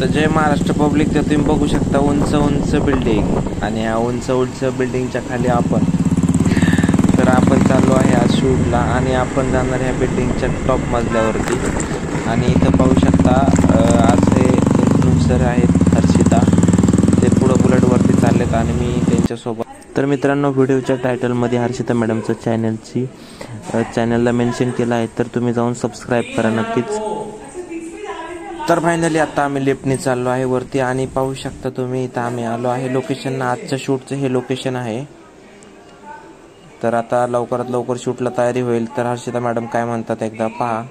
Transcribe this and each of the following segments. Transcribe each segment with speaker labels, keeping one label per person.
Speaker 1: तर जय महाराष्ट्र पब्लिक, तर तुम्ही बघू शकता उंच उंच बिल्डिंग आणि ह्या उंच उंच बिल्डिंगच्या खाली आपण चाललो आहे आज शूटला आणि आपण जाणार ह्या बिल्डिंगच्या टॉप मजल्यावरती. आणि इथं पाहू शकता आज हे इन्फ्लुएन्सर आहेत हर्षिता, ते पुढं बुलेटवरती चाललेत आणि मी त्यांच्यासोबत. तर मित्रांनो, व्हिडिओच्या टायटलमध्ये हर्षिता मॅडमचं चॅनलला मेन्शन केलं आहे, तर तुम्ही जाऊन सबस्क्राईब करा नक्कीच. तर फायनली आता आम्ही लिफ्टने चाललो आहे वरती आणि पाहू शकता तुम्ही इथं आम्ही आलो आहे लोकेशन. आजच्या शूटचं हे लोकेशन आहे. तर आता लवकरात लवकर शूटला तयारी होईल. तर हर्षिता मॅडम काय म्हणतात एकदा पहा.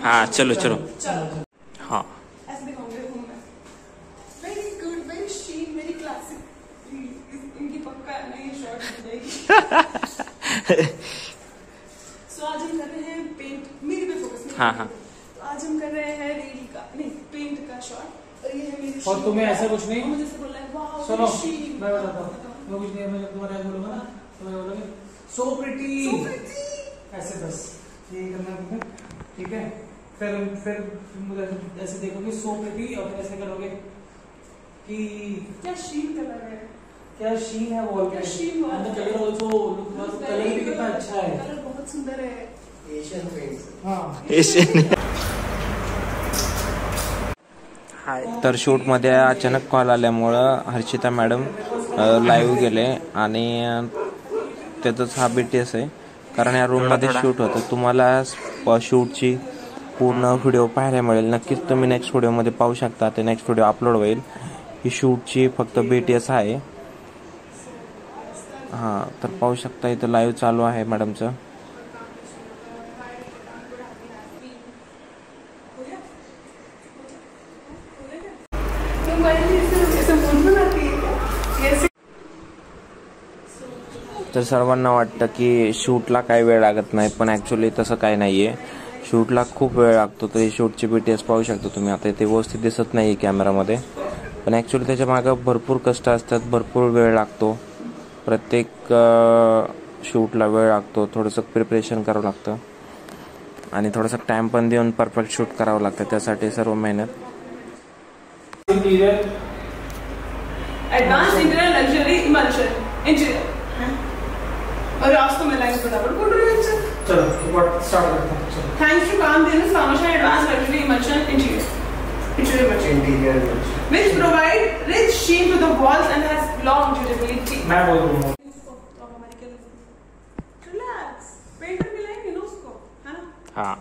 Speaker 1: हाँ चलो चलो हाँ
Speaker 2: सो आज हम कर रहे हैं पेंट, मेरे पे फोकस नहीं।
Speaker 1: हाँ हाँ
Speaker 2: तो आज हम कर रहे हैं रेडी का नहीं पेंट का शॉट और ये है मेरी
Speaker 3: और तुम्हें ऐसा कुछ नहीं
Speaker 2: मुझे से बोल रहा है वाओ
Speaker 3: सुनो मैं बताता हूँ, मैं कुछ नहीं, मैं जब तुम्हारा बोलूंगा ना तो मैं बोलोगे सो प्रिटी ऐसे, बस ये करना है ठीक है। फिर मुझे ऐसे देखोगे सो प्रिटी और फिर ऐसे करोगे कि
Speaker 2: क्या शीन कलर है,
Speaker 3: क्या शीन है वॉल पे, कलर ऑल्सो कलर भी कितना अच्छा है,
Speaker 2: कलर बहुत सुंदर है,
Speaker 3: एशियन पेंट्स। हाँ
Speaker 1: एशियन। तर शूटमध्ये अचानक कॉल आल्यामुळं हर्षिता मॅडम लाईव्ह गेले आणि त्याचाच हा BTS आहे, कारण या रूममध्ये शूट होतं. तुम्हाला शूटची पूर्ण व्हिडिओ पाहायला मिळेल. नक्कीच तुम्ही नेक्स्ट व्हिडिओमध्ये पाहू शकता. ते नेक्स्ट व्हिडिओ अपलोड होईल. ही शूटची फक्त BTS आहे. हां, तर पाहू शकता इथं लाईव्ह चालू आहे मॅडमचं. तर सर्वांना वाटतं की शूटला काही वेळ लागत नाही, पण ॲक्च्युली तसं काही नाही आहे. शूटला खूप वेळ लागतो. तर ही शूटची BTS पाहू शकता तुम्ही. आता ते व्यवस्थित दिसत नाही कॅमेरामध्ये, पण ॲक्च्युली त्याच्या मागं भरपूर कष्ट असतात, भरपूर वेळ लागतो. प्रत्येक शूटला वेळ लागतो. थोडंसं प्रिपरेशन करावं लागतं आणि थोडासा टाइम पण देऊन परफेक्ट शूट करावं लागतं. त्यासाठी सर्व मेहनत.
Speaker 2: Advance interior luxury immersion interior और आज तो मैं लाइन फटाफट बोल रही हूँ.
Speaker 3: चलो स्टार्ट करते हैं.
Speaker 2: Thanks to Kamdhenu foundation advance luxury immersion interior which provide rich sheen to the walls and has long durability.
Speaker 3: मैं बोल रहा हूँ.
Speaker 2: तो हमारी क्या रिलैक्स पेंटर भी लाएंगे ना उसको, है ना?
Speaker 1: हाँ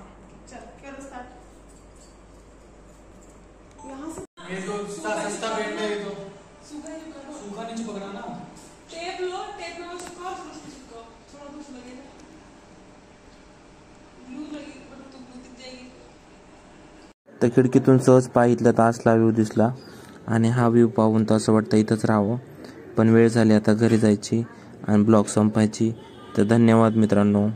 Speaker 2: चल करो स्टार्ट. यहाँ से
Speaker 3: ये तो सस्ता पेंट है. ये तो
Speaker 2: सूखा
Speaker 3: नहीं चिपकना ना.
Speaker 2: टेप लो, टेप में चिपकाओ, चिपकाओ थोड़ा कुछ लगेगा, ग्लू लगेगी पर तो ग्लू दिख जाएगी.
Speaker 1: तर खिडकीतून सहज पाहितलं तर असला व्ह्यू दिसला आणि हा व्ह्यू पाहून तर असं वाटतं इथंच राहावं, पण वेळ झाली आता घरी जायची आणि ब्लॉग संपायची. तर धन्यवाद मित्रांनो.